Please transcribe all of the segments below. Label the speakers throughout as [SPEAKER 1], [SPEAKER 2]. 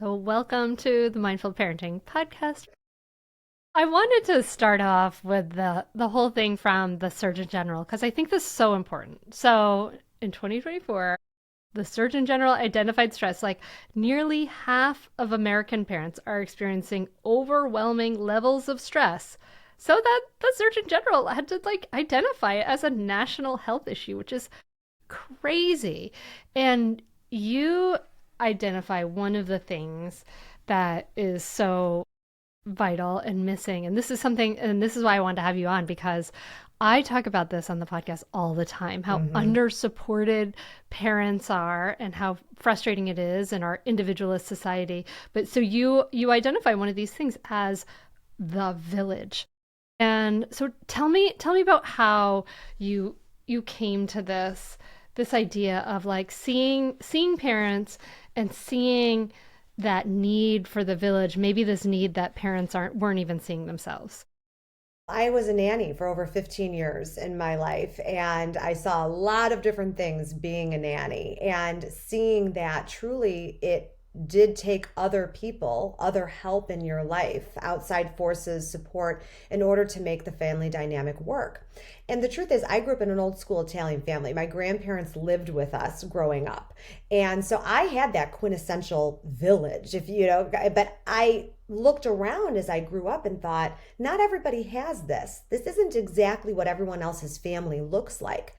[SPEAKER 1] So, welcome to the Mindful Parenting Podcast. I wanted to start off with the whole thing from the Surgeon General because I think this is so important. So, in 2024, the Surgeon General identified stress like nearly half of American parents are experiencing overwhelming levels of stress. So that the Surgeon General had to identify it as a national health issue, which is crazy. And you identify one of the things that is so vital and missing. And this is something, and this is why I wanted to have you on because I talk about this on the podcast all the time, how
[SPEAKER 2] hmm
[SPEAKER 1] under supported parents are and how frustrating it is in our individualist society. But so you identify one of these things as the village. And so tell me about how you came to this idea of like seeing parents and seeing that need for the village, maybe this need that parents weren't even seeing themselves.
[SPEAKER 2] I was a nanny for over 15 years in my life, and I saw a lot of different things being a nanny and seeing that truly it did take other people, other help in your life, outside forces, support in order to make the family dynamic work. And the truth is, I grew up in an old school Italian family. My grandparents lived with us growing up. And so I had that quintessential village, if you know, but I looked around as I grew up and thought, not everybody has this. This isn't exactly what everyone else's family looks like.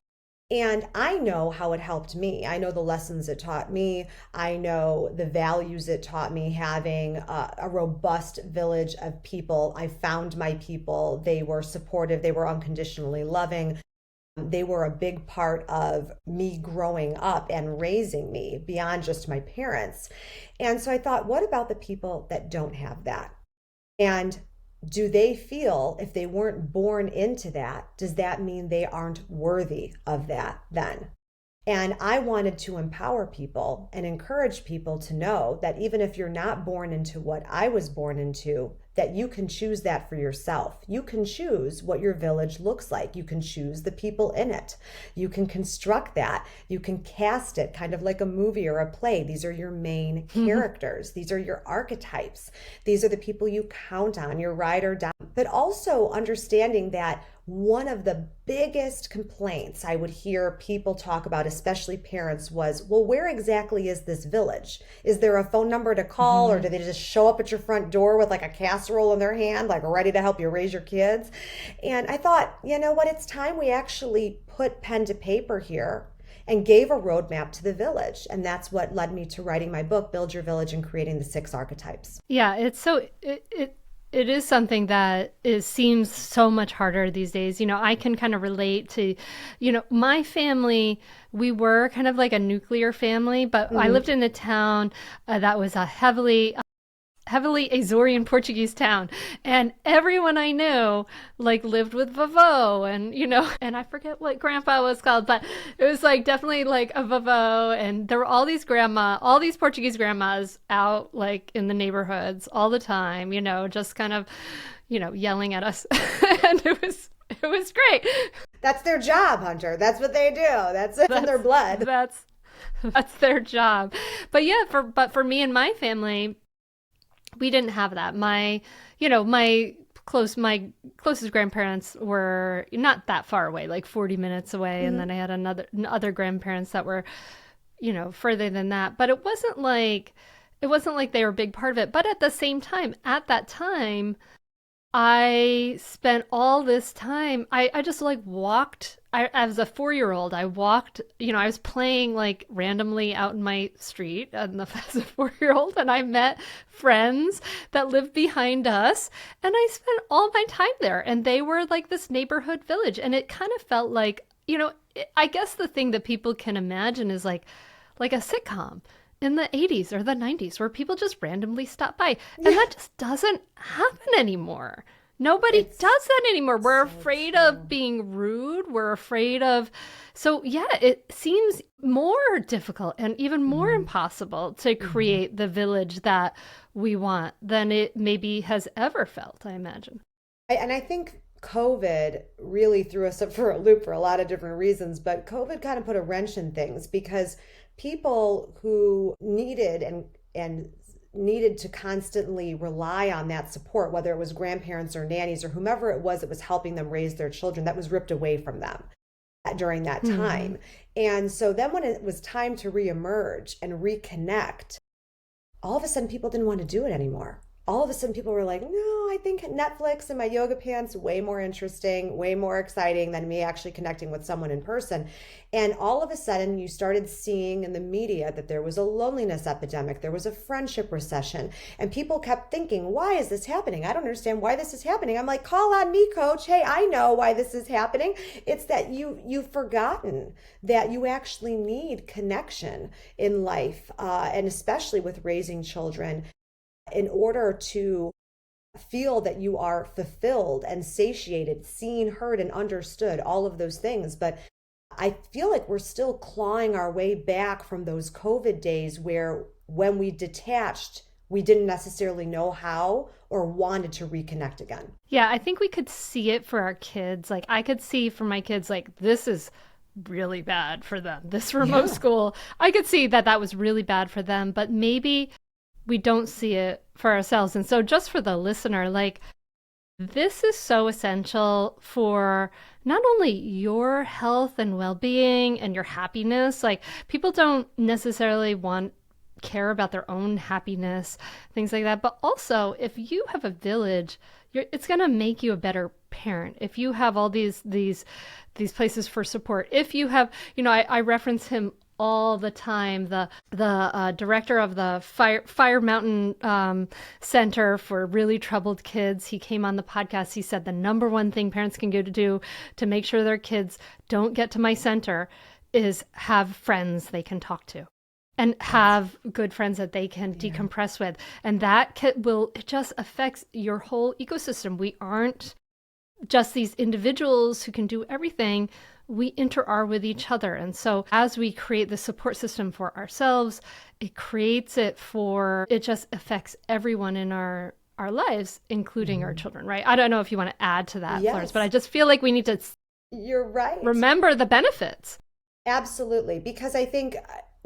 [SPEAKER 2] And I know how it helped me. I know the lessons it taught me. I know the values it taught me having a robust village of people. I found my people. They were supportive, they were unconditionally loving. They were a big part of me growing up and raising me beyond just my parents. And so I thought, what about the people that don't have that? And do they feel if they weren't born into that, does that mean they aren't worthy of that then? And I wanted to empower people and encourage people to know that even if you're not born into what I was born into, that you can choose that for yourself. You can choose what your village looks like. You can choose the people in it. You can construct that. You can cast it kind of like a movie or a play. These are your main characters. These are your archetypes. These are the people you count on, your ride or die. But also understanding that one of the biggest complaints I would hear people talk about, especially parents, was, well, where exactly is this village? Is there a phone number to call, or
[SPEAKER 1] Mhm.
[SPEAKER 2] do they just show up at your front door with like a casserole in their hand, like ready to help you raise your kids? And I thought, you know what? It's time we actually put pen to paper here and gave a roadmap to the village. And that's what led me to writing my book, Build Your Village and Creating the Six Archetypes.
[SPEAKER 1] Yeah, it is something that seems so much harder these days. I can kind of relate to, my family. We were kind of like a nuclear family, but I lived
[SPEAKER 2] Mm-hmm.
[SPEAKER 1] in a town that was a heavily Azorian Portuguese town, and everyone I knew like lived with vovô, and and I forget what grandpa was called, but it was like definitely like a vovô, and there were all these Portuguese grandmas out like in the neighborhoods all the time, just kind of, yelling at us, and it was great.
[SPEAKER 2] That's their job, Hunter. That's what they do. That's in their
[SPEAKER 1] That's
[SPEAKER 2] blood.
[SPEAKER 1] that's that's their job, but yeah, for me and my family we didn't have that. My closest grandparents were not that far away, like 40 minutes away, and
[SPEAKER 2] Mm-hmm.
[SPEAKER 1] then I had other grandparents that were, further than that. But it wasn't like they were a big part of it. But at the same time, at that time, I spent all this time. I just like walked. As a 4-year-old, I walked. I was playing like randomly out in my street as a 4-year-old, and I met friends that lived behind us, and I spent all my time there. And they were like this neighborhood village, and it kind of felt like I guess the thing that people can imagine is like a sitcom in the 80s or the 90s where people just randomly stop by. And
[SPEAKER 2] Yeah,
[SPEAKER 1] that just doesn't happen anymore. Nobody does
[SPEAKER 2] it's
[SPEAKER 1] that anymore. We're
[SPEAKER 2] so
[SPEAKER 1] afraid of
[SPEAKER 2] true.
[SPEAKER 1] being rude. We're afraid of. So, yeah, it seems more difficult and even more
[SPEAKER 2] Mm-hmm.
[SPEAKER 1] impossible to
[SPEAKER 2] Mm-hmm.
[SPEAKER 1] create the village that we want than it maybe has ever felt, I imagine.
[SPEAKER 2] And I think COVID really threw us up for a loop for a lot of different reasons, but COVID kind of put a wrench in things because people who needed and needed to constantly rely on that support, whether it was grandparents or nannies or whomever it was that was helping them raise their children, that was ripped away from them during that
[SPEAKER 1] Hmm.
[SPEAKER 2] time. And so then when it was time to reemerge and reconnect, all of a sudden people didn't want to do it anymore. All of a sudden people were like, no, I think Netflix and my yoga pants way more interesting, way more exciting than me actually connecting with someone in person. And all of a sudden you started seeing in the media that there was a loneliness epidemic, there was a friendship recession, and people kept thinking, why is this happening? I don't understand why this is happening. I'm like, call on me, coach. Hey, I know why this is happening. It's that you've forgotten that you actually need connection in life, and especially with raising children, in order to feel that you are fulfilled and satiated, seen, heard, and understood, all of those things. But I feel like we're still clawing our way back from those COVID days where when we detached, we didn't necessarily know how or wanted to reconnect again.
[SPEAKER 1] Yeah, I think we could see it for our kids. Like, I could see for my kids, like, this is really bad for them. This remote
[SPEAKER 2] Yeah.
[SPEAKER 1] school, I could see that that was really bad for them, but maybe we don't see it for ourselves. And so, just for the listener, like, this is so essential for not only your health and well being and your happiness. Like, people don't necessarily want care about their own happiness, things like that. But also, if you have a village, it's going to make you a better parent. If you have all these places for support, if you have, I reference him all the time. The director of the Fire Mountain Center for Really Troubled Kids. He came on the podcast. He said the number one thing parents can go to do to make sure their kids don't get to my center is have friends they can talk to and
[SPEAKER 2] That's,
[SPEAKER 1] have good friends that they can
[SPEAKER 2] yeah.
[SPEAKER 1] decompress with. And that it just affects your whole ecosystem. We aren't just these individuals who can do everything. We inter-are with each other. And so as we create the support system for ourselves, it just affects everyone in our lives, including our
[SPEAKER 2] Mhm.
[SPEAKER 1] children, right? I don't know if you want to add to that, Florence, but I
[SPEAKER 2] Yes,
[SPEAKER 1] just feel like we need to
[SPEAKER 2] you're right.
[SPEAKER 1] remember the benefits.
[SPEAKER 2] Absolutely, because I think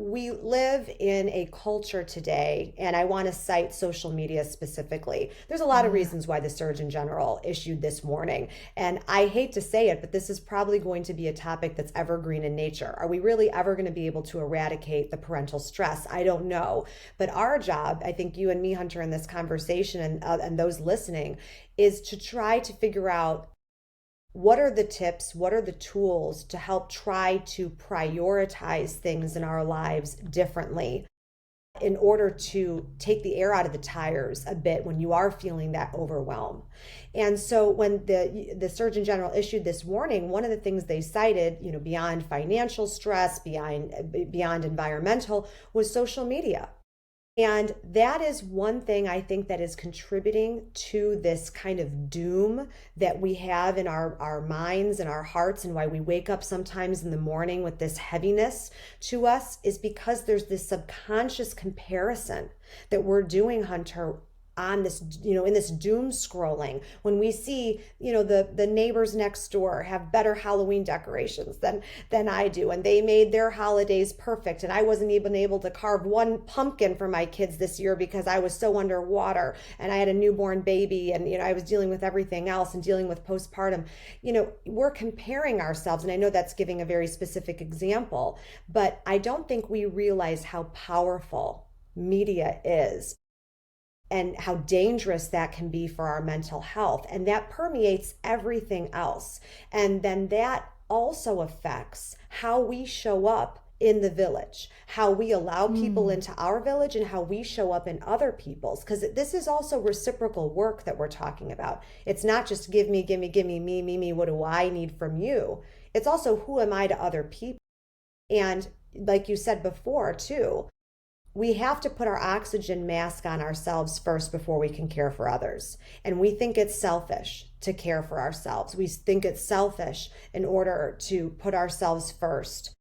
[SPEAKER 2] we live in a culture today, and I want to cite social media specifically. There's a lot of
[SPEAKER 1] Mm.
[SPEAKER 2] reasons why the Surgeon General issued this warning, and I hate to say it, but this is probably going to be a topic that's evergreen in nature. Are we really ever going to be able to eradicate the parental stress? I don't know, but our job, I think you and me, Hunter, in this conversation, and those listening, is to try to figure out what are the tips, what are the tools to help try to prioritize things in our lives differently in order to take the air out of the tires a bit when you are feeling that overwhelm. And so when the Surgeon General issued this warning, one of the things they cited, beyond financial stress, beyond environmental, was social media. And that is one thing I think that is contributing to this kind of doom that we have in our minds and our hearts, and why we wake up sometimes in the morning with this heaviness to us, is because there's this subconscious comparison that we're doing, Hunter, on this, in this doom scrolling, when we see, the neighbors next door have better Halloween decorations than I do, and they made their holidays perfect, and I wasn't even able to carve one pumpkin for my kids this year because I was so underwater and I had a newborn baby, and I was dealing with everything else and dealing with postpartum. We're comparing ourselves, and I know that's giving a very specific example, but I don't think we realize how powerful media is and how dangerous that can be for our mental health. And that permeates everything else. And then that also affects how we show up in the village, how we allow people
[SPEAKER 1] Mm.
[SPEAKER 2] into our village, and how we show up in other people's. Because this is also reciprocal work that we're talking about. It's not just give me, give me, give me, me, what do I need from you? It's also who am I to other people? And like you said before, too, we have to put our oxygen mask on ourselves first before we can care for others. And we think it's selfish to care for ourselves. We think it's selfish in order to put ourselves first,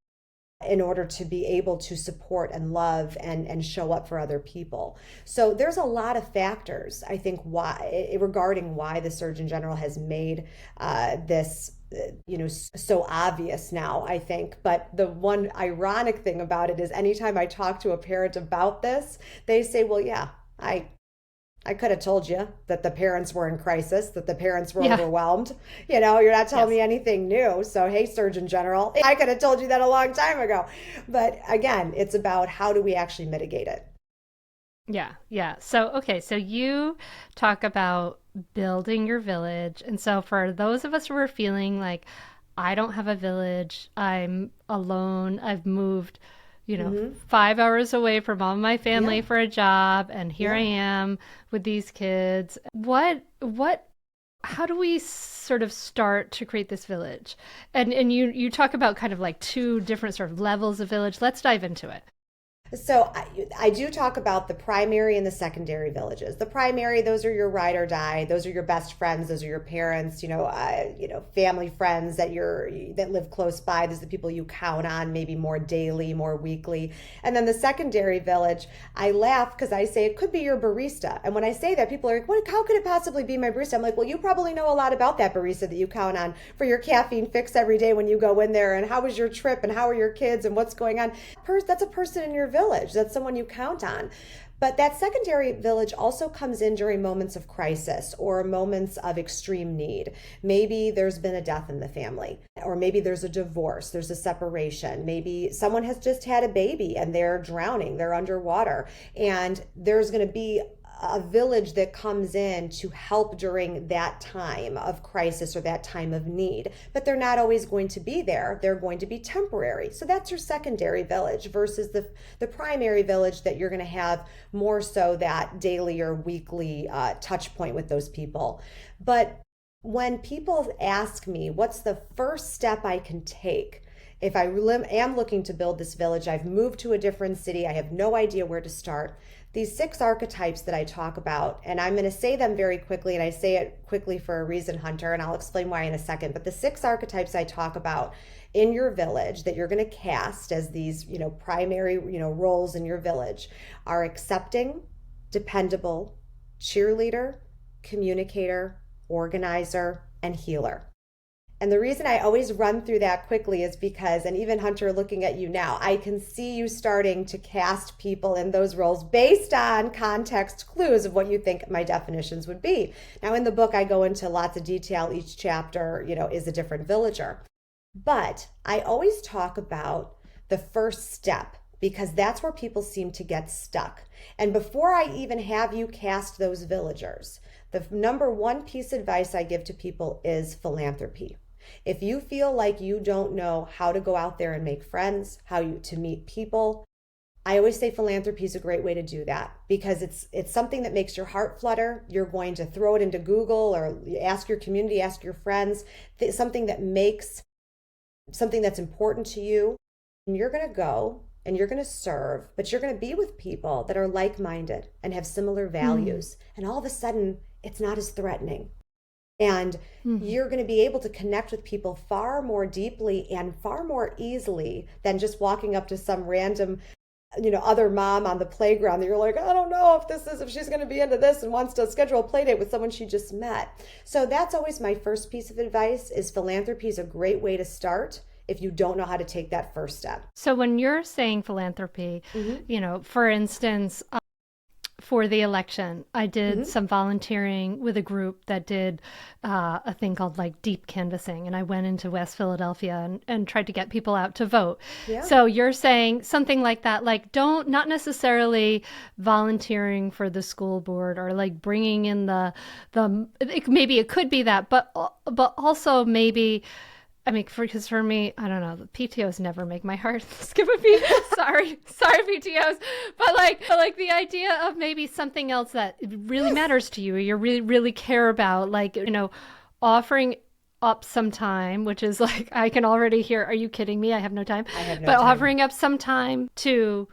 [SPEAKER 2] in order to be able to support and love and show up for other people. So there's a lot of factors, I think, why regarding why the Surgeon General has made this so obvious now, I think. But the one ironic thing about it is anytime I talk to a parent about this, they say, well, yeah, I I could have told you that the parents were in crisis, that the parents were
[SPEAKER 1] Yeah.
[SPEAKER 2] overwhelmed. You're not telling me
[SPEAKER 1] Yes.
[SPEAKER 2] anything new. So, hey, Surgeon General, I could have told you that a long time ago. But again, it's about how do we actually mitigate it?
[SPEAKER 1] Yeah. Yeah. So, okay. So you talk about building your village. And so for those of us who are feeling like, I don't have a village, I'm alone, I've moved,
[SPEAKER 2] Hmm.
[SPEAKER 1] 5 hours away from all my
[SPEAKER 2] Yeah,
[SPEAKER 1] family for a job, and here I
[SPEAKER 2] yeah.
[SPEAKER 1] am with these kids. How do we sort of start to create this village? And you talk about kind of like two different sort of levels of village. Let's dive into it.
[SPEAKER 2] So I do talk about the primary and the secondary villages. The primary, those are your ride or die. Those are your best friends. Those are your parents. Family friends that live close by. Those are the people you count on, maybe more daily, more weekly. And then the secondary village, I laugh because I say it could be your barista. And when I say that, people are like, "What? How could it possibly be my barista?" I'm like, "Well, you probably know a lot about that barista that you count on for your caffeine fix every day when you go in there. And how was your trip? And how are your kids? And what's going on?" That's a person in your village. That's someone you count on. But that secondary village also comes in during moments of crisis or moments of extreme need. Maybe there's been a death in the family, or maybe there's a divorce, there's a separation. Maybe someone has just had a baby and they're drowning, they're underwater, and there's going to be a village that comes in to help during that time of crisis or that time of need. But they're not always going to be there. They're going to be temporary. So that's your secondary village versus the primary village that you're going to have more so that daily or weekly touch point with those people. But when people ask me, what's the first step I can take? If I am looking to build this village, I've moved to a different city, I have no idea where to start. These six archetypes that I talk about, and I'm going to say them very quickly, and I say it quickly for a reason, Hunter, and I'll explain why in a second. But the six archetypes I talk about in your village that you're going to cast as these, primary, roles in your village are accepting, dependable, cheerleader, communicator, organizer, and healer. And the reason I always run through that quickly is because, and even Hunter, looking at you now, I can see you starting to cast people in those roles based on context clues of what you think my definitions would be. Now, in the book, I go into lots of detail. Each chapter, is a different villager. But I always talk about the first step because that's where people seem to get stuck. And before I even have you cast those villagers, the number one piece of advice I give to people is philanthropy. If you feel like you don't know how to go out there and make friends, to meet people, I always say philanthropy is a great way to do that because it's something that makes your heart flutter. You're going to throw it into Google or ask your community, ask your friends, something that makes something that's important to you. And you're going to go and you're going to serve, but you're going to be with people that are like-minded and have similar
[SPEAKER 1] Mm.
[SPEAKER 2] values. And all of a sudden, it's not as threatening. And
[SPEAKER 1] Mm.
[SPEAKER 2] you're going to be able to connect with people far more deeply and far more easily than just walking up to some random, other mom on the playground that you're like, I don't know if she's going to be into this and wants to schedule a play date with someone she just met. So that's always my first piece of advice is philanthropy is a great way to start if you don't know how to take that first step.
[SPEAKER 1] So when you're saying philanthropy,
[SPEAKER 2] Mm-hmm.
[SPEAKER 1] for instance, for the election, I did
[SPEAKER 2] Mm-hmm.
[SPEAKER 1] some volunteering with a group that did a thing called like deep canvassing. And I went into West Philadelphia and tried to get people out to vote.
[SPEAKER 2] Yeah.
[SPEAKER 1] So you're saying something like that, like not necessarily volunteering for the school board or like bringing in maybe it could be that, but also maybe I mean, because for me, I don't know, the PTOs never make my heart skip a beat. Sorry, PTOs, but like the idea of maybe something else that really matters to you, or you really, really care about, like offering up some time, which is like I can already hear. Are you kidding me? I have no time.
[SPEAKER 2] I have no
[SPEAKER 1] But
[SPEAKER 2] time.
[SPEAKER 1] offering up some time to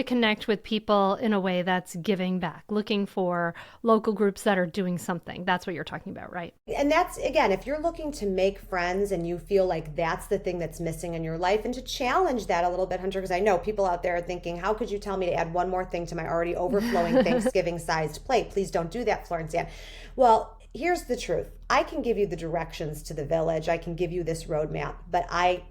[SPEAKER 1] connect with people in a way that's giving back, looking for local groups that are doing something. That's what you're talking about, right?
[SPEAKER 2] And that's, again, if you're looking to make friends and you feel like that's the thing that's missing in your life, and to challenge that a little bit, Hunter, because I know people out there are thinking, how could you tell me to add one more thing to my already overflowing Thanksgiving sized plate? Please don't do that, Florence Ann. Well, here's the truth. I can give you the directions to the village. I can give you this roadmap, but I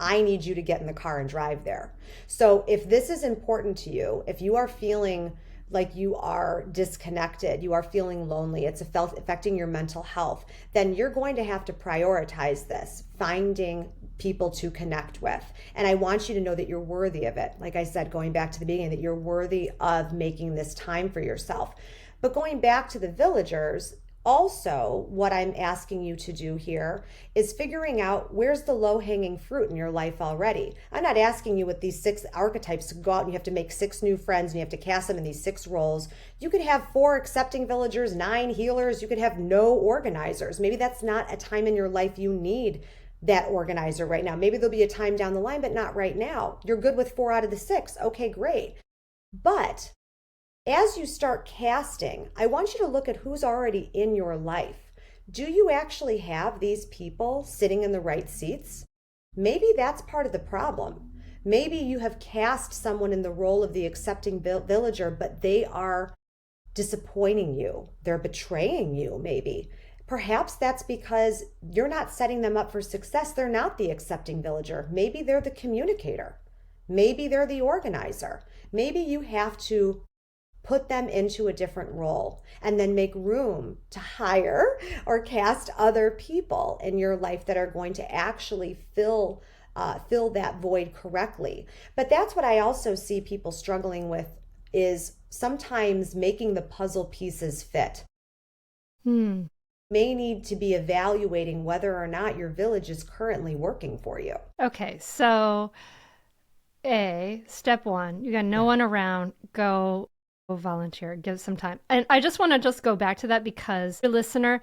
[SPEAKER 2] need you to get in the car and drive there. So if this is important to you, if you are feeling like you are disconnected, you are feeling lonely, it's affecting your mental health, then you're going to have to prioritize this, finding people to connect with. And I want you to know that you're worthy of it. Like I said, going back to the beginning, that you're worthy of making this time for yourself. But going back to the villagers, also, what I'm asking you to do here is figuring out where's the low hanging fruit in your life already. I'm not asking you with these 6 archetypes to go out and you have to make 6 new friends and you have to cast them in these 6 roles. You could have 4 accepting villagers, 9 healers. You could have no organizers. Maybe that's not a time in your life you need that organizer right now. Maybe there'll be a time down the line, but not right now. You're good with 4 out of the 6. Okay, great. But as you start casting, I want you to look at who's already in your life. Do you actually have these people sitting in the right seats? Maybe that's part of the problem. Maybe you have cast someone in the role of the accepting villager, but they are disappointing you. They're betraying you, maybe. Perhaps that's because you're not setting them up for success. They're not the accepting villager. Maybe they're the communicator. Maybe they're the organizer. Maybe you have to put them into a different role and then make room to hire or cast other people in your life that are going to actually fill that void correctly. But that's what I also see people struggling with, is sometimes making the puzzle pieces fit.
[SPEAKER 1] Hmm.
[SPEAKER 2] May need to be evaluating whether or not your village is currently working for you.
[SPEAKER 1] Okay, so step one, you got no one around, go volunteer, give some time. And I just want to just go back to that because your listener,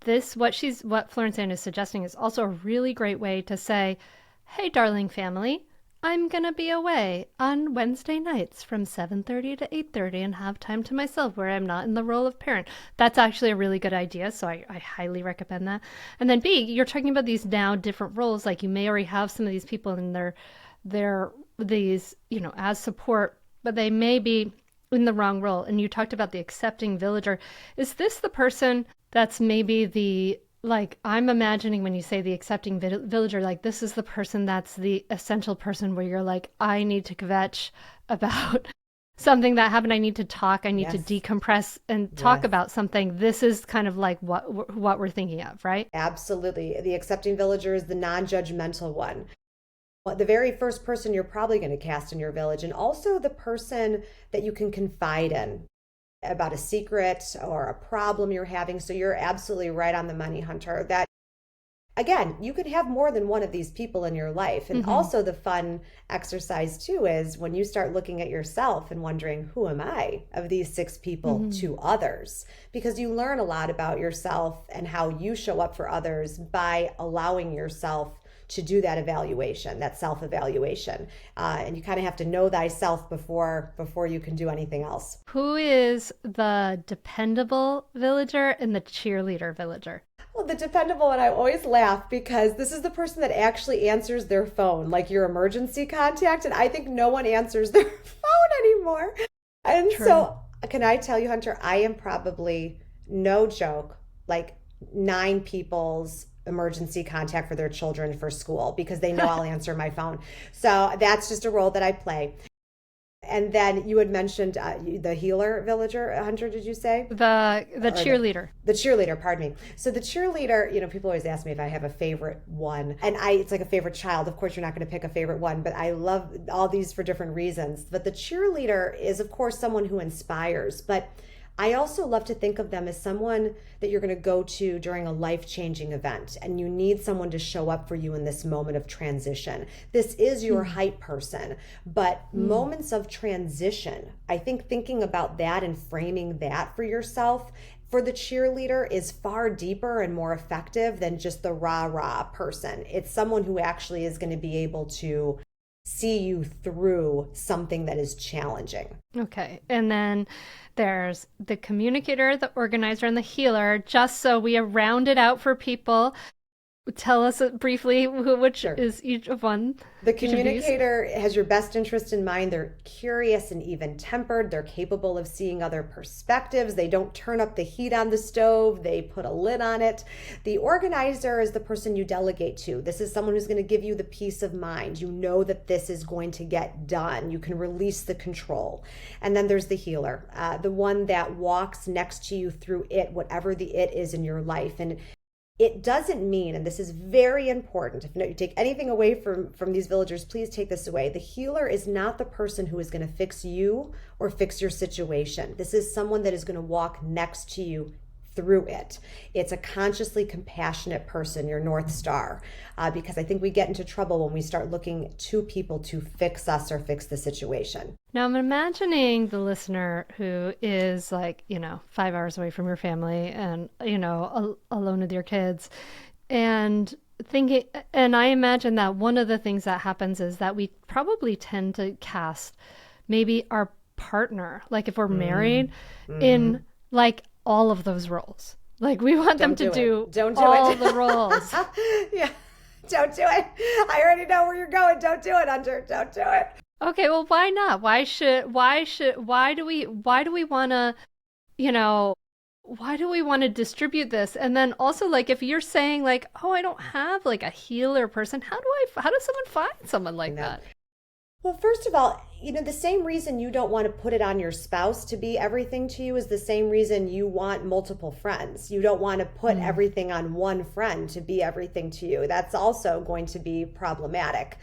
[SPEAKER 1] what Florence Ann is suggesting is also a really great way to say, hey, darling family, I'm going to be away on Wednesday nights from 7:30 to 8:30 and have time to myself where I'm not in the role of parent. That's actually a really good idea, so I highly recommend that. And then B, you're talking about these now different roles, like you may already have some of these people in their these, as support, but they may be in the wrong role. And you talked about the accepting villager. Is this the person that's maybe like, I'm imagining when you say the accepting villager, like this is the person that's the essential person where you're like, I need to kvetch about something that happened. I need to talk. I need to
[SPEAKER 2] Yes.
[SPEAKER 1] decompress and talk
[SPEAKER 2] Yes.
[SPEAKER 1] about something. This is kind of like what we're thinking of, right?
[SPEAKER 2] Absolutely. The accepting villager is the non-judgmental one. The very first person you're probably going to cast in your village, and also the person that you can confide in about a secret or a problem you're having. So you're absolutely right on the money, Hunter. That, again, you could have more than one of these people in your life. And
[SPEAKER 1] Mm-hmm.
[SPEAKER 2] also, the fun exercise, too, is when you start looking at yourself and wondering, who am I of these 6 people
[SPEAKER 1] Mm-hmm.
[SPEAKER 2] to others? Because you learn a lot about yourself and how you show up for others by allowing yourself to do that evaluation, that self-evaluation, and you kind of have to know thyself before you can do anything else.
[SPEAKER 1] Who is the dependable villager and the cheerleader villager?
[SPEAKER 2] Well, the dependable one, I always laugh because this is the person that actually answers their phone, like your emergency contact, and I think no one answers their phone anymore. And
[SPEAKER 1] True.
[SPEAKER 2] so, can I tell you, Hunter, I am probably, no joke, like 9 people's emergency contact for their children for school because they know I'll answer my phone. So that's just a role that I play. And then you had mentioned the healer villager, Hunter, did you say?
[SPEAKER 1] The
[SPEAKER 2] Or
[SPEAKER 1] cheerleader.
[SPEAKER 2] the cheerleader, pardon me. So the cheerleader, people always ask me if I have a favorite one. And it's like a favorite child. Of course, you're not going to pick a favorite one, but I love all these for different reasons. But the cheerleader is, of course, someone who inspires. But I also love to think of them as someone that you're going to go to during a life-changing event, and you need someone to show up for you in this moment of transition. This is your hype person, but moments of transition, I think thinking about that and framing that for yourself for the cheerleader is far deeper and more effective than just the rah-rah person. It's someone who actually is going to be able to see you through something that is challenging.
[SPEAKER 1] Okay. And then there's the communicator, the organizer, and the healer, just so we have rounded out for people. tell us briefly which
[SPEAKER 2] Sure.
[SPEAKER 1] is
[SPEAKER 2] The
[SPEAKER 1] each of these?
[SPEAKER 2] communicator has your best interest in mind. They're curious and even tempered. They're capable of seeing other perspectives. They don't turn up the heat on the stove, they put a lid on it. The organizer is the person you delegate to. This is someone who's going to give you the peace of mind. You know that this is going to get done. You can release the control. And then there's the healer, the one that walks next to you through it, whatever the it is in your life. And it doesn't mean, and this is very important, if you take anything away from these villagers, please take this away. The healer is not the person who is going to fix you or fix your situation. This is someone that is going to walk next to you through it. It's a consciously compassionate person, your North Star, because I think we get into trouble when we start looking to people to fix us or fix the situation.
[SPEAKER 1] Now I'm imagining the listener who is like, 5 hours away from your family and, alone with your kids and thinking, and I imagine that one of the things that happens is that we probably tend to cast maybe our partner, like if we're married,
[SPEAKER 2] Mm-hmm.
[SPEAKER 1] in like all of those roles. Like we want them
[SPEAKER 2] Don't
[SPEAKER 1] to
[SPEAKER 2] do
[SPEAKER 1] do
[SPEAKER 2] it. Don't do
[SPEAKER 1] all
[SPEAKER 2] it.
[SPEAKER 1] the roles.
[SPEAKER 2] Yeah, don't do it. I already know where you're going. Don't do it, Hunter. Don't do it.
[SPEAKER 1] Okay, well, why not? Why do we want to, you know, why do we want to distribute this? And then also, like, if you're saying like, oh, I don't have like a healer person, how does someone find someone like
[SPEAKER 2] No.
[SPEAKER 1] that?
[SPEAKER 2] Well, first of all, the same reason you don't want to put it on your spouse to be everything to you is the same reason you want multiple friends. You don't want to put
[SPEAKER 1] Mm.
[SPEAKER 2] everything on one friend to be everything to you. That's also going to be problematic.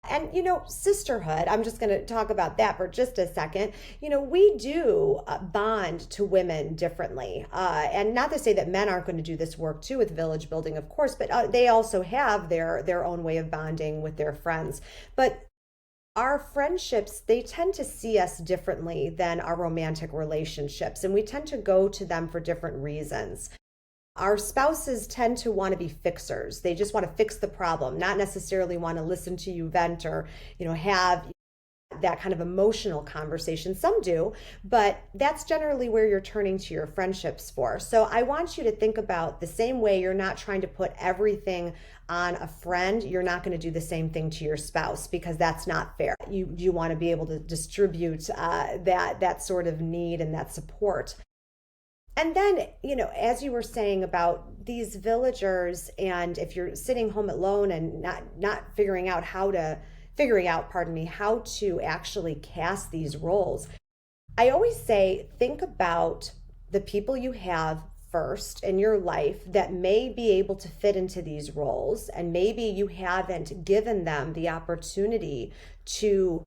[SPEAKER 2] And, sisterhood, I'm just going to talk about that for just a second. We do bond to women differently. And not to say that men aren't going to do this work too with village building, of course, but they also have their own way of bonding with their friends. But our friendships, they tend to see us differently than our romantic relationships, and we tend to go to them for different reasons. Our spouses tend to want to be fixers. They just want to fix the problem, not necessarily want to listen to you vent or, have that kind of emotional conversation. Some do, but that's generally where you're turning to your friendships for. So I want you to think about the same way you're not trying to put everything on a friend, you're not going to do the same thing to your spouse because that's not fair. You want to be able to distribute that sort of need and that support. And then, as you were saying about these villagers, and if you're sitting home alone and not figuring out, pardon me, how to actually cast these roles, I always say think about the people you have first in your life that may be able to fit into these roles, and maybe you haven't given them the opportunity to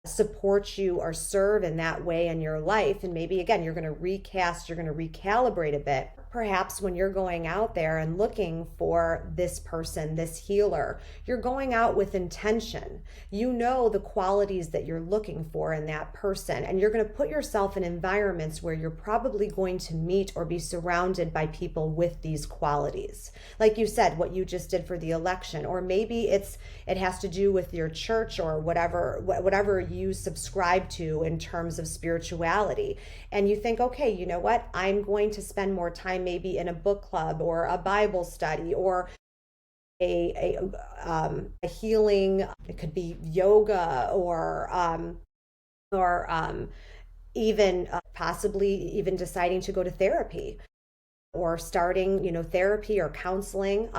[SPEAKER 2] support you or serve in that way in your life. And maybe again you're going to recast, you're going to recalibrate a bit. Perhaps when you're going out there and looking for this person, this healer, you're going out with intention. You know the qualities that you're looking for in that person, and you're going to put yourself in environments where you're probably going to meet or be surrounded by people with these qualities. Like you said, what you just did for the election, or maybe it has to do with your church or whatever you subscribe to in terms of spirituality. And you think, okay, you know what? I'm going to spend more time maybe in a book club or a Bible study or a healing. It could be yoga or even possibly even deciding to go to therapy or starting, therapy or counseling.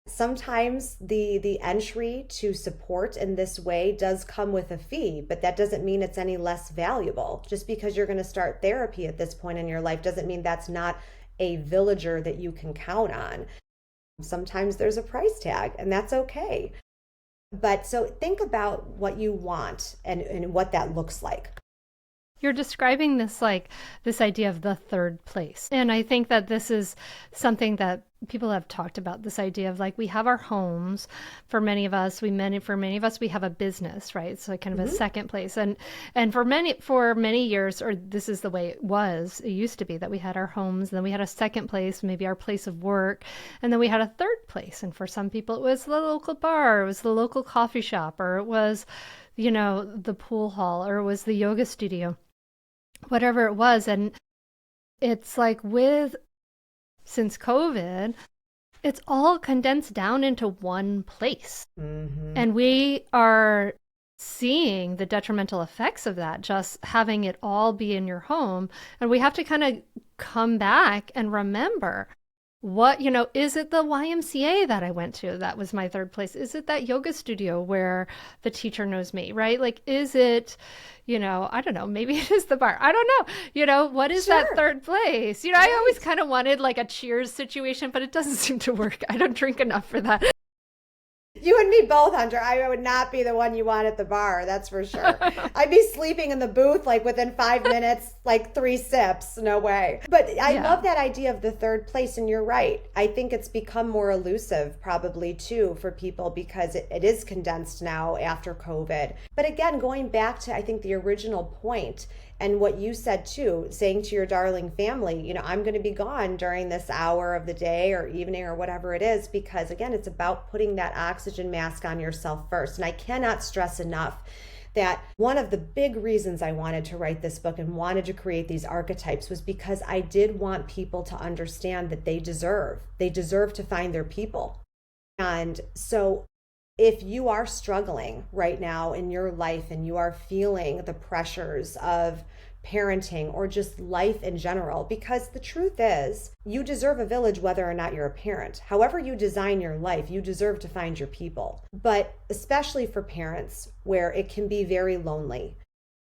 [SPEAKER 2] Sometimes the entry to support in this way does come with a fee, but that doesn't mean it's any less valuable. Just because you're going to start therapy at this point in your life doesn't mean that's not a villager that you can count on. Sometimes there's a price tag, and that's okay. But so think about what you want and what that looks like.
[SPEAKER 1] You're describing this idea of the third place. And I think that this is something that people have talked about, this idea of like we have our homes. For many of us, we have a business, right? So kind of a
[SPEAKER 2] Mm-hmm.
[SPEAKER 1] second place. And for many years, or this is the way it used to be that we had our homes, and then we had a second place, maybe our place of work, and then we had a third place. And for some people it was the local bar, it was the local coffee shop, or it was, the pool hall, or it was the yoga studio, whatever it was. And it's like since COVID, it's all condensed down into one place.
[SPEAKER 2] Hmm.
[SPEAKER 1] And we are seeing the detrimental effects of that, just having it all be in your home. And we have to kind of come back and remember what, is it the YMCA that I went to? That was my third place. Is it that yoga studio where the teacher knows me, right? Like, is it, I don't know, maybe it is the bar. I don't know. What is that
[SPEAKER 2] Sure.
[SPEAKER 1] third place? I always
[SPEAKER 2] Right.
[SPEAKER 1] kind of wanted like a Cheers situation, but it doesn't seem to work. I don't drink enough for that.
[SPEAKER 2] You and me both, Hunter. I would not be the one you want at the bar, that's for sure. I'd be sleeping in the booth like within 5 minutes, like 3 sips. No way. But I
[SPEAKER 1] Yeah.
[SPEAKER 2] love that idea of the third place, and you're right. I think it's become more elusive, probably too, for people because it is condensed now after COVID. But again, going back to, I think, the original point and what you said too, saying to your darling family, I'm going to be gone during this hour of the day or evening or whatever it is, because again, it's about putting that oxygen mask on yourself first. And I cannot stress enough that one of the big reasons I wanted to write this book and wanted to create these archetypes was because I did want people to understand that they deserve to find their people. And so if you are struggling right now in your life and you are feeling the pressures of parenting or just life in general, because the truth is, you deserve a village whether or not you're a parent. However, you design your life, you deserve to find your people. But especially for parents, where it can be very lonely.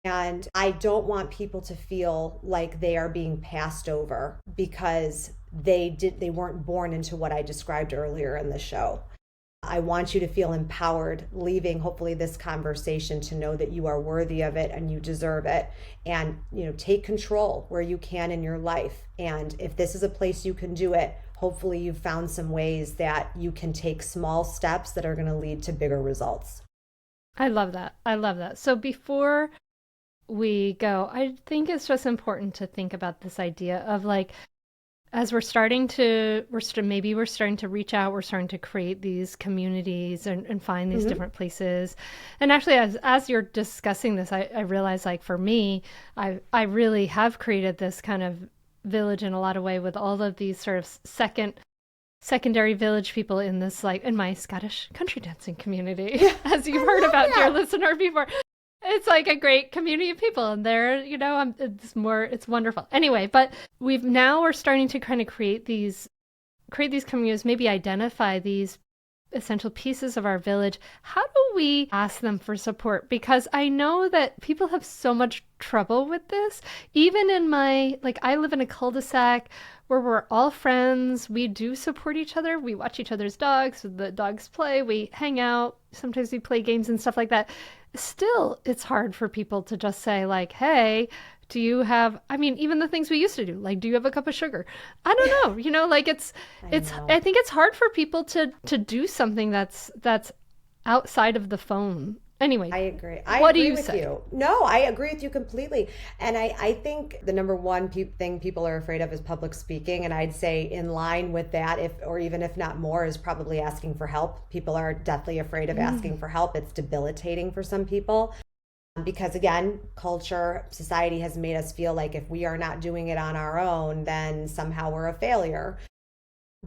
[SPEAKER 2] And I don't want people to feel like they are being passed over because they weren't born into what I described earlier in the show. I want you to feel empowered leaving, hopefully, this conversation to know that you are worthy of it and you deserve it. And, take control where you can in your life. And if this is a place you can do it, hopefully you've found some ways that you can take small steps that are going to lead to bigger results.
[SPEAKER 1] I love that. I love that. So before we go, I think it's just important to think about this idea of like, as maybe we're starting to reach out, we're starting to create these communities and find these
[SPEAKER 2] Hmm.
[SPEAKER 1] different places. And actually, as you're discussing this, I realize like for me, I really have created this kind of village in a lot of way with all of these sort of secondary village people in this, like in my Scottish country dancing community,
[SPEAKER 2] Yeah,
[SPEAKER 1] as you've
[SPEAKER 2] I
[SPEAKER 1] heard
[SPEAKER 2] love
[SPEAKER 1] about, dear
[SPEAKER 2] that.
[SPEAKER 1] listener, before. It's like a great community of people, and they're, it's wonderful. Anyway, but we're starting to kind of create these communities, maybe identify these essential pieces of our village. How do we ask them for support? Because I know that people have so much trouble with this. Even in I live in a cul-de-sac where we're all friends. We do support each other. We watch each other's dogs. The dogs play. We hang out. Sometimes we play games and stuff like that. Still, it's hard for people to just say, like, hey, do you have, I mean, even the things we used to do, like, do you have a cup of sugar? I don't know, like
[SPEAKER 2] I know.
[SPEAKER 1] I think it's hard for people to do something that's outside of the phone. Anyway,
[SPEAKER 2] I agree. I
[SPEAKER 1] what do
[SPEAKER 2] agree
[SPEAKER 1] you
[SPEAKER 2] with
[SPEAKER 1] say?
[SPEAKER 2] you. No, I agree with you completely. And I think the number one thing people are afraid of is public speaking. And I'd say in line with that, if or even if not more, is probably asking for help. People are definitely afraid of
[SPEAKER 1] Mm.
[SPEAKER 2] asking for help. It's debilitating for some people because, again, culture, society has made us feel like if we are not doing it on our own, then somehow we're a failure.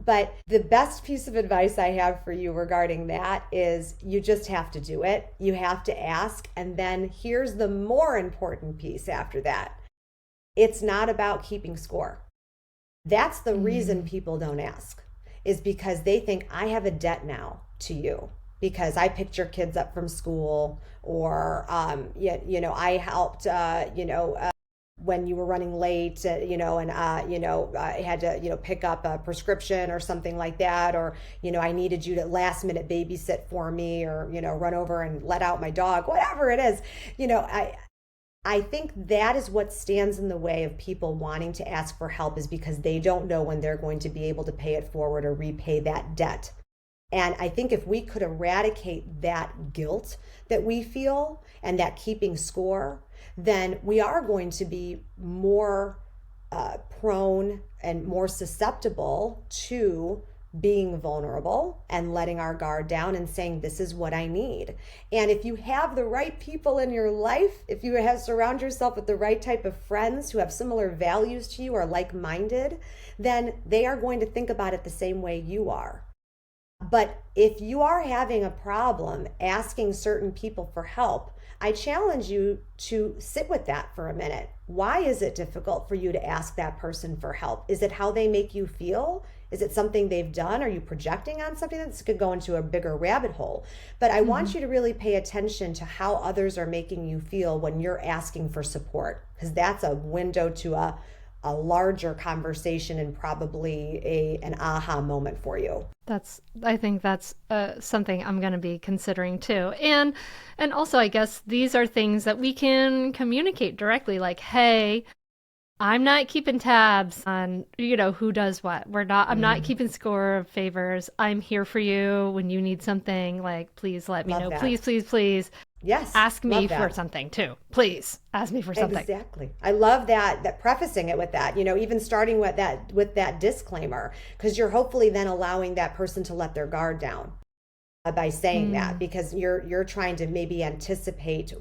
[SPEAKER 2] But the best piece of advice I have for you regarding that is you just have to do it. You have to ask. And then here's the more important piece after that, it's not about keeping score. That's the reason
[SPEAKER 1] Mm.
[SPEAKER 2] people don't ask, is because they think I have a debt now to you because I picked your kids up from school or, I helped, when you were running late, and I had to, pick up a prescription or something like that, or I needed you to last minute babysit for me, or run over and let out my dog, whatever it is. I think that is what stands in the way of people wanting to ask for help, is because they don't know when they're going to be able to pay it forward or repay that debt. And I think if we could eradicate that guilt that we feel and that keeping score, then we are going to be more prone and more susceptible to being vulnerable and letting our guard down and saying, this is what I need. And if you have the right people in your life, if you have surround yourself with the right type of friends who have similar values to you or like-minded, then they are going to think about it the same way you are. But if you are having a problem asking certain people for help, I challenge you to sit with that for a minute. Why is it difficult for you to ask that person for help? Is it how they make you feel? Is it something they've done? Are you projecting on something? This could go into a bigger rabbit hole. But I want you to really pay attention to how others are making you feel when you're asking for support, because that's a window to a larger conversation and probably an aha moment for you.
[SPEAKER 1] I think that's something I'm going to be considering too. And also, I guess these are things that we can communicate directly, like, hey, I'm not keeping tabs on, who does what. I'm not keeping score of favors. I'm here for you when you need something. Like, please let me
[SPEAKER 2] Love
[SPEAKER 1] know.
[SPEAKER 2] that.
[SPEAKER 1] Please, please, please.
[SPEAKER 2] Yes.
[SPEAKER 1] Ask me
[SPEAKER 2] love
[SPEAKER 1] for
[SPEAKER 2] that.
[SPEAKER 1] something too. Please ask me for something.
[SPEAKER 2] Exactly. I love that prefacing it with that, even starting with that disclaimer, because you're hopefully then allowing that person to let their guard down by saying that, because you're trying to maybe anticipate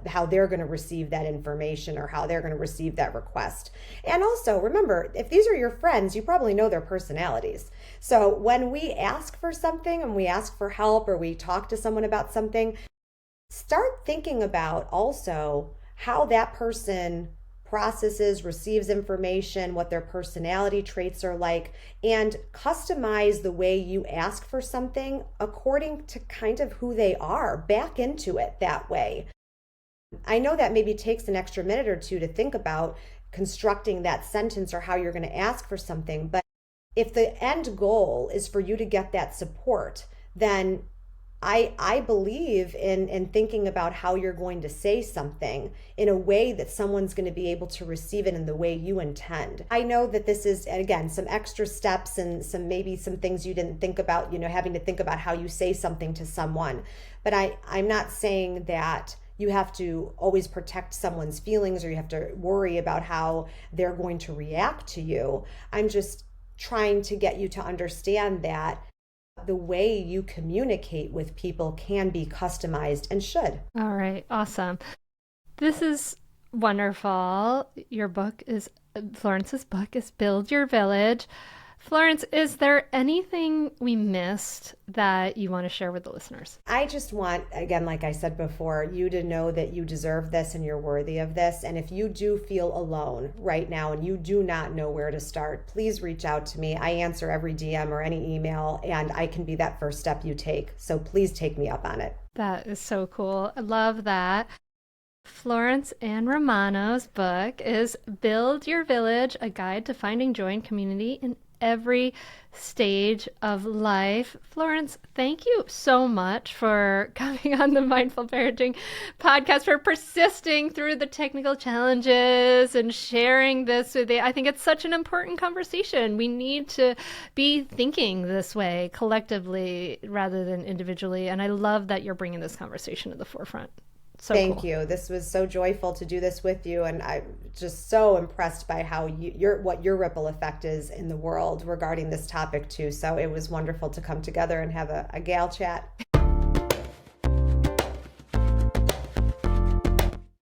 [SPEAKER 2] how they're going to receive that information or how they're going to receive that request. And also remember, if these are your friends, you probably know their personalities. So when we ask for something and we ask for help or we talk to someone about something, start thinking about also how that person processes, receives information, what their personality traits are like, and customize the way you ask for something according to kind of who they are. Back into it that way. I know that maybe takes an extra minute or two to think about constructing that sentence or how you're going to ask for something, but if the end goal is for you to get that support, then I believe in thinking about how you're going to say something in a way that someone's going to be able to receive it in the way you intend. I know that this is, again, some extra steps and maybe some things you didn't think about, having to think about how you say something to someone. But I'm not saying that you have to always protect someone's feelings or you have to worry about how they're going to react to you. I'm just trying to get you to understand that the way you communicate with people can be customized and should.
[SPEAKER 1] All right. Awesome. This is wonderful. Florence's book is Build Your Village. Florence, is there anything we missed that you want to share with the listeners?
[SPEAKER 2] I just want, again, like I said before, you to know that you deserve this and you're worthy of this. And if you do feel alone right now and you do not know where to start, please reach out to me. I answer every DM or any email, and I can be that first step you take. So please take me up on it.
[SPEAKER 1] That is so cool. I love that. Florence and Romano's book is Build Your Village, a guide to finding joy and community in every stage of life. Florence, thank you so much for coming on the Mindful Parenting podcast, for persisting through the technical challenges and sharing this with you. I think it's such an important conversation. We need to be thinking this way collectively rather than individually. And I love that you're bringing this conversation to the forefront. So
[SPEAKER 2] Thank
[SPEAKER 1] cool.
[SPEAKER 2] you. This was so joyful to do this with you, and I'm just so impressed by how what your ripple effect is in the world regarding this topic too. So it was wonderful to come together and have a gal chat.